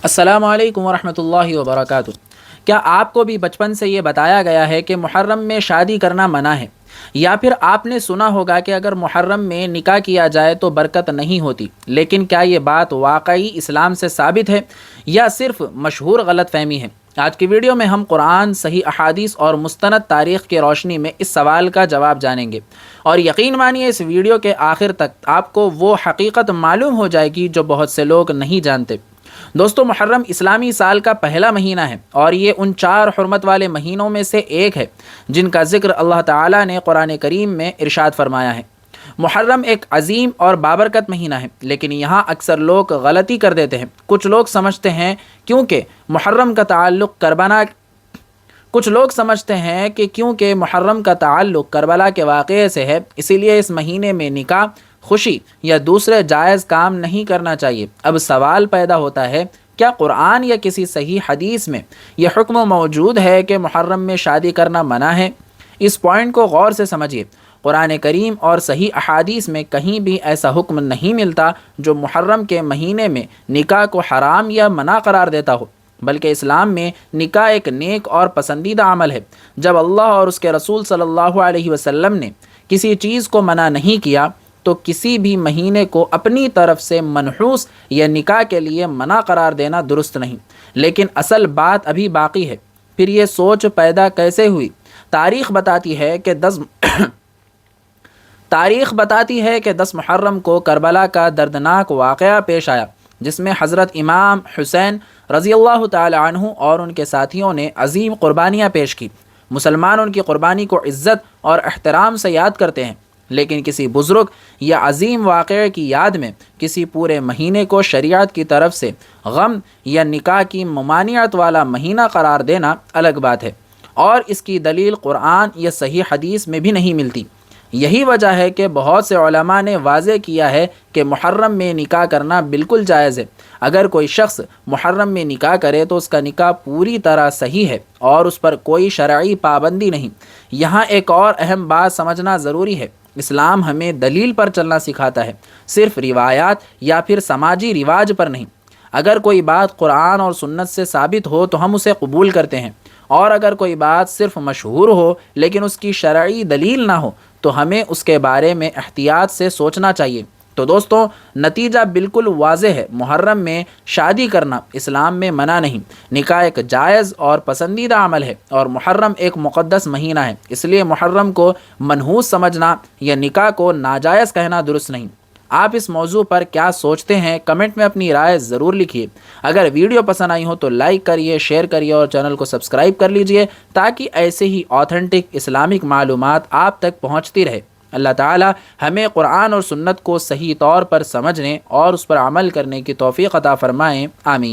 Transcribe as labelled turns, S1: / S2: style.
S1: السلام علیکم ورحمۃ اللہ وبرکاتہ۔ کیا آپ کو بھی بچپن سے یہ بتایا گیا ہے کہ محرم میں شادی کرنا منع ہے؟ یا پھر آپ نے سنا ہوگا کہ اگر محرم میں نکاح کیا جائے تو برکت نہیں ہوتی، لیکن کیا یہ بات واقعی اسلام سے ثابت ہے یا صرف مشہور غلط فہمی ہے؟ آج کی ویڈیو میں ہم قرآن، صحیح احادیث اور مستند تاریخ کی روشنی میں اس سوال کا جواب جانیں گے، اور یقین مانیے اس ویڈیو کے آخر تک آپ کو وہ حقیقت معلوم ہو جائے گی جو بہت سے لوگ نہیں جانتے۔ دوستو، محرم اسلامی سال کا پہلا مہینہ ہے اور یہ ان 4 حرمت والے مہینوں میں سے ایک ہے جن کا ذکر اللہ تعالیٰ نے قرآن کریم میں ارشاد فرمایا ہے۔ محرم ایک عظیم اور بابرکت مہینہ ہے، لیکن یہاں اکثر لوگ غلطی کر دیتے ہیں۔ کچھ لوگ سمجھتے ہیں کیونکہ محرم کا تعلق کربلا کے واقعے سے ہے، اسی لیے اس مہینے میں نکاح، خوشی یا دوسرے جائز کام نہیں کرنا چاہیے۔ اب سوال پیدا ہوتا ہے، کیا قرآن یا کسی صحیح حدیث میں یہ حکم موجود ہے کہ محرم میں شادی کرنا منع ہے؟ اس پوائنٹ کو غور سے سمجھیے۔ قرآن کریم اور صحیح احادیث میں کہیں بھی ایسا حکم نہیں ملتا جو محرم کے مہینے میں نکاح کو حرام یا منع قرار دیتا ہو، بلکہ اسلام میں نکاح ایک نیک اور پسندیدہ عمل ہے۔ جب اللہ اور اس کے رسول صلی اللہ علیہ وسلم نے کسی چیز کو منع نہیں کیا تو کسی بھی مہینے کو اپنی طرف سے منحوس یا نکاح کے لیے منع قرار دینا درست نہیں۔ لیکن اصل بات ابھی باقی ہے، پھر یہ سوچ پیدا کیسے ہوئی؟ تاریخ بتاتی ہے کہ 10 محرم کو کربلا کا دردناک واقعہ پیش آیا، جس میں حضرت امام حسین رضی اللہ تعالی عنہ اور ان کے ساتھیوں نے عظیم قربانیاں پیش کی۔ مسلمان ان کی قربانی کو عزت اور احترام سے یاد کرتے ہیں، لیکن کسی بزرگ یا عظیم واقعے کی یاد میں کسی پورے مہینے کو شریعت کی طرف سے غم یا نکاح کی ممانعت والا مہینہ قرار دینا الگ بات ہے، اور اس کی دلیل قرآن یا صحیح حدیث میں بھی نہیں ملتی۔ یہی وجہ ہے کہ بہت سے علماء نے واضح کیا ہے کہ محرم میں نکاح کرنا بالکل جائز ہے۔ اگر کوئی شخص محرم میں نکاح کرے تو اس کا نکاح پوری طرح صحیح ہے اور اس پر کوئی شرعی پابندی نہیں۔ یہاں ایک اور اہم بات سمجھنا ضروری ہے، اسلام ہمیں دلیل پر چلنا سکھاتا ہے، صرف روایات یا پھر سماجی رواج پر نہیں۔ اگر کوئی بات قرآن اور سنت سے ثابت ہو تو ہم اسے قبول کرتے ہیں، اور اگر کوئی بات صرف مشہور ہو لیکن اس کی شرعی دلیل نہ ہو تو ہمیں اس کے بارے میں احتیاط سے سوچنا چاہیے۔ تو دوستوں، نتیجہ بالکل واضح ہے، محرم میں شادی کرنا اسلام میں منع نہیں۔ نکاح ایک جائز اور پسندیدہ عمل ہے، اور محرم ایک مقدس مہینہ ہے، اس لیے محرم کو منحوس سمجھنا یا نکاح کو ناجائز کہنا درست نہیں۔ آپ اس موضوع پر کیا سوچتے ہیں؟ کمنٹ میں اپنی رائے ضرور لکھیے۔ اگر ویڈیو پسند آئی ہو تو لائک کریے، شیئر کریے اور چینل کو سبسکرائب کر لیجئے تاکہ ایسے ہی آتھینٹک اسلامک معلومات آپ تک پہنچتی رہے۔ اللہ تعالی ہمیں قرآن اور سنت کو صحیح طور پر سمجھنے اور اس پر عمل کرنے کی توفیق عطا فرمائیں۔ آمین۔